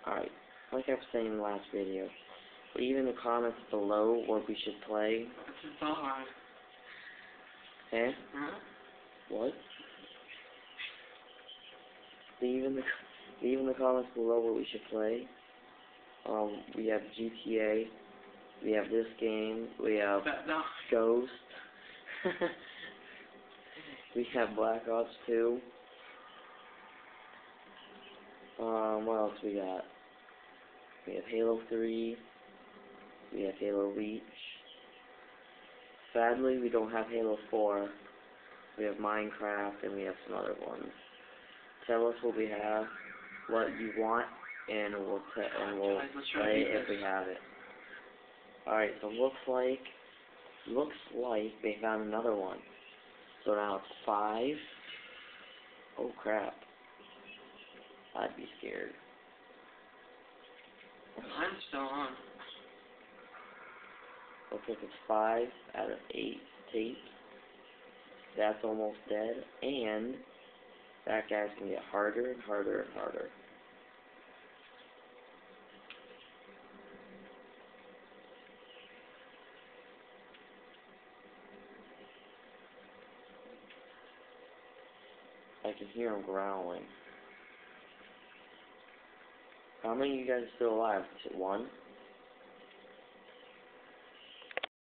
Alright, like I was saying in the last video, leave in the comments below what we should play. It's a dog. Eh? Huh? What? Leave in the comments below what we should play. We have GTA, we have this game, we have Ghost, we have Black Ops 2. What else we got? We have Halo 3, we have Halo Reach. Sadly, we don't have Halo 4. We have Minecraft, and we have some other ones. Tell us what we have, what you want, and we'll play it if we have it. Alright, so looks like they found another one. So now it's 5. Oh crap. I'd be scared. I'm still on. Looks like it's 5 out of 8 tapes. That's almost dead, and that guy's gonna get harder and harder and harder. I can hear him growling. How many of you guys are still alive? Is it 1?